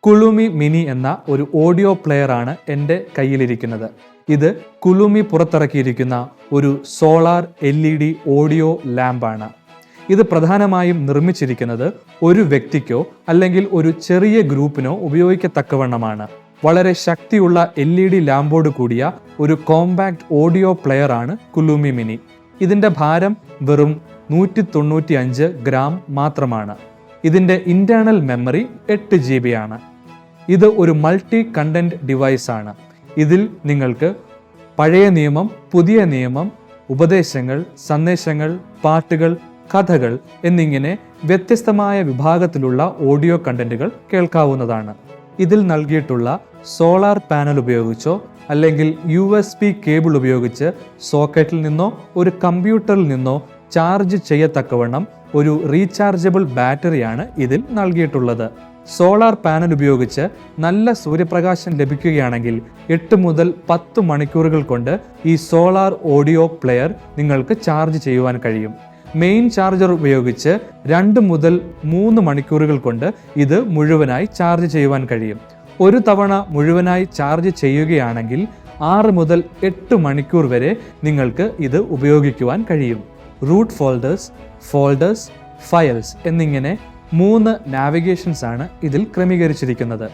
കുളുമി mini എന്ന ഒരു audio player ആണ് എൻ്റെ കയ്യിലിരിക്കുന്നത്. ഇത് കുളുമി പുറത്തിറക്കിയിരിക്കുന്ന ഒരു സോളാർ LED ഓഡിയോ ലാമ്പാണ്. ഇത് പ്രധാനമായും നിർമ്മിച്ചിരിക്കുന്നത് ഒരു വ്യക്തിക്കോ അല്ലെങ്കിൽ ഒരു ചെറിയ ഗ്രൂപ്പിനോ ഉപയോഗിക്കത്തക്കവണ്ണമാണ്. വളരെ ശക്തിയുള്ള LED ലാമ്പോട് കൂടിയ ഒരു കോമ്പാക്ട് ഓഡിയോ പ്ലെയർ ആണ് കുളുമി മിനി. ഇതിൻ്റെ ഭാരം വെറും 195 ഗ്രാം മാത്രമാണ്. ഇതിൻ്റെ ഇന്റേണൽ മെമ്മറി 8 GB ആണ്. ഇത് ഒരു മൾട്ടി കണ്ടന്റ് ഡിവൈസ് ആണ്. ഇതിൽ നിങ്ങൾക്ക് പഴയ നിയമം, പുതിയ നിയമം, ഉപദേശങ്ങൾ, സന്ദേശങ്ങൾ, പാട്ടുകൾ, കഥകൾ എന്നിങ്ങനെ വ്യത്യസ്തമായ വിഭാഗത്തിലുള്ള ഓഡിയോ കണ്ടന്റുകൾ കേൾക്കാവുന്നതാണ്. ഇതിൽ നൽകിയിട്ടുള്ള സോളാർ പാനൽ ഉപയോഗിച്ചോ അല്ലെങ്കിൽ USB കേബിൾ ഉപയോഗിച്ച് സോക്കറ്റിൽ നിന്നോ ഒരു കമ്പ്യൂട്ടറിൽ നിന്നോ ചാർജ് ചെയ്യത്തക്കവണ്ണം ഒരു റീചാർജബിൾ ബാറ്ററിയാണ് ഇതിൽ നൽകിയിട്ടുള്ളത്. സോളാർ പാനൽ ഉപയോഗിച്ച് നല്ല സൂര്യപ്രകാശം ലഭിക്കുകയാണെങ്കിൽ 8 മുതൽ 10 മണിക്കൂറുകൾ കൊണ്ട് ഈ സോളാർ ഓഡിയോ പ്ലെയർ നിങ്ങൾക്ക് ചാർജ് ചെയ്യുവാൻ കഴിയും. മെയിൻ ചാർജർ ഉപയോഗിച്ച് 2 മുതൽ 3 മണിക്കൂറുകൾ കൊണ്ട് ഇത് മുഴുവനായി ചാർജ് ചെയ്യുവാൻ കഴിയും. ഒരു തവണ മുഴുവനായി ചാർജ് ചെയ്യുകയാണെങ്കിൽ 6 മുതൽ 8 മണിക്കൂർ വരെ നിങ്ങൾക്ക് ഇത് ഉപയോഗിക്കുവാൻ കഴിയും. റൂട്ട് ഫോൾഡേഴ്സ്, ഫയൽസ് എന്നിങ്ങനെ 3 നാവിഗേഷൻസ് ആണ് ഇതിൽ ക്രമീകരിച്ചിരിക്കുന്നത്.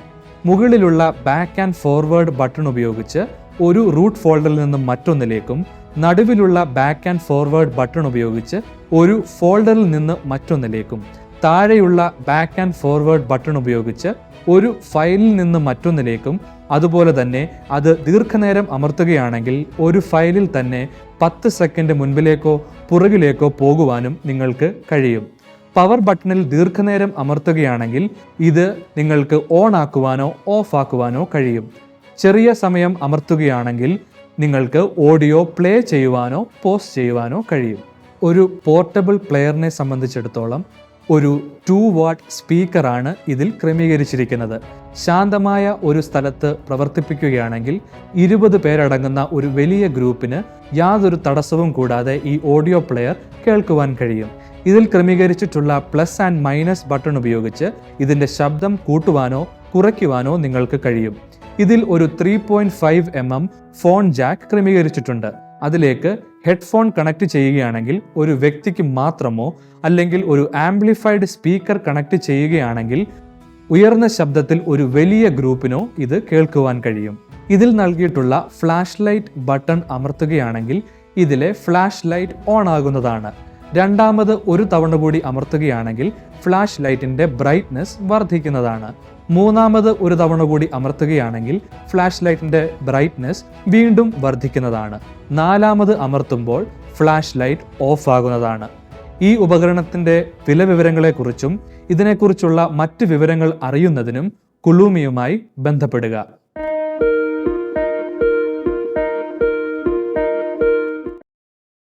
മുകളിലുള്ള ബാക്ക് ആൻഡ് ഫോർവേഡ് ബട്ടൺ ഉപയോഗിച്ച് ഒരു റൂട്ട് ഫോൾഡറിൽ നിന്നും മറ്റൊന്നിലേക്കും, നടുവിലുള്ള ബാക്ക് ആൻഡ് ഫോർവേഡ് ബട്ടൺ ഉപയോഗിച്ച് ഒരു ഫോൾഡറിൽ നിന്ന് മറ്റൊന്നിലേക്കും, താഴെയുള്ള ബാക്ക് ആൻഡ് ഫോർവേഡ് ബട്ടൺ ഉപയോഗിച്ച് ഒരു ഫയലിൽ നിന്ന് മറ്റൊന്നിലേക്കും, അതുപോലെ തന്നെ അത് ദീർഘനേരം അമർത്തുകയാണെങ്കിൽ ഒരു ഫയലിൽ തന്നെ 10 സെക്കൻഡ് മുൻപിലേക്കോ പുറകിലേക്കോ പോകുവാനും നിങ്ങൾക്ക് കഴിയും. പവർ ബട്ടണിൽ ദീർഘനേരം അമർത്തുകയാണെങ്കിൽ ഇത് നിങ്ങൾക്ക് ഓൺ ആക്കുവാനോ ഓഫ് ആക്കുവാനോ കഴിയും. ചെറിയ സമയം അമർത്തുകയാണെങ്കിൽ നിങ്ങൾക്ക് ഓഡിയോ പ്ലേ ചെയ്യുവാനോ പോസ് ചെയ്യുവാനോ കഴിയും. ഒരു പോർട്ടബിൾ പ്ലെയറിനെ സംബന്ധിച്ചിടത്തോളം ഒരു 2 വാട്ട് സ്പീക്കറാണ് ഇതിൽ ക്രമീകരിച്ചിരിക്കുന്നത്. ശാന്തമായ ഒരു സ്ഥലത്ത് പ്രവർത്തിപ്പിക്കുകയാണെങ്കിൽ 20 പേരടങ്ങുന്ന ഒരു വലിയ ഗ്രൂപ്പിന് യാതൊരു തടസ്സവും കൂടാതെ ഈ ഓഡിയോ പ്ലെയർ കേൾക്കുവാൻ കഴിയും. ഇതിൽ ക്രമീകരിച്ചിട്ടുള്ള പ്ലസ് ആൻഡ് മൈനസ് ബട്ടൺ ഉപയോഗിച്ച് ഇതിൻ്റെ ശബ്ദം കൂട്ടുവാനോ കുറയ്ക്കുവാനോ നിങ്ങൾക്ക് കഴിയും. ഇതിൽ ഒരു 3.5 mm ഫോൺ ജാക്ക് ക്രമീകരിച്ചിട്ടുണ്ട്. അതിലേക്ക് ഹെഡ്ഫോൺ കണക്ട് ചെയ്യുകയാണെങ്കിൽ ഒരു വ്യക്തിക്ക് മാത്രമോ അല്ലെങ്കിൽ ഒരു ആംപ്ലിഫൈഡ് സ്പീക്കർ കണക്ട് ചെയ്യുകയാണെങ്കിൽ ഉയർന്ന ശബ്ദത്തിൽ ഒരു വലിയ ഗ്രൂപ്പിനോ ഇത് കേൾക്കുവാൻ കഴിയും. ഇതിൽ നൽകിയിട്ടുള്ള ഫ്ലാഷ് ലൈറ്റ് ബട്ടൺ അമർത്തുകയാണെങ്കിൽ ഇതിലെ ഫ്ലാഷ് ലൈറ്റ് ഓൺ ആകുന്നതാണ്. രണ്ടാമത് ഒരു തവണ കൂടി അമർത്തുകയാണെങ്കിൽ ഫ്ലാഷ് ലൈറ്റിൻ്റെ ബ്രൈറ്റ്നസ് വർദ്ധിക്കുന്നതാണ്. മൂന്നാമത് ഒരു തവണ കൂടി അമർത്തുകയാണെങ്കിൽ ഫ്ലാഷ് ലൈറ്റിൻ്റെ ബ്രൈറ്റ്നസ് വീണ്ടും വർദ്ധിക്കുന്നതാണ്. നാലാമത് അമർത്തുമ്പോൾ ഫ്ലാഷ് ലൈറ്റ് ഓഫ് ആകുന്നതാണ്. ഈ ഉപകരണത്തിൻ്റെ വില വിവരങ്ങളെക്കുറിച്ചും ഇതിനെക്കുറിച്ചുള്ള മറ്റ് വിവരങ്ങൾ അറിയുന്നതിനും കുളുമിയുമായി ബന്ധപ്പെടുക.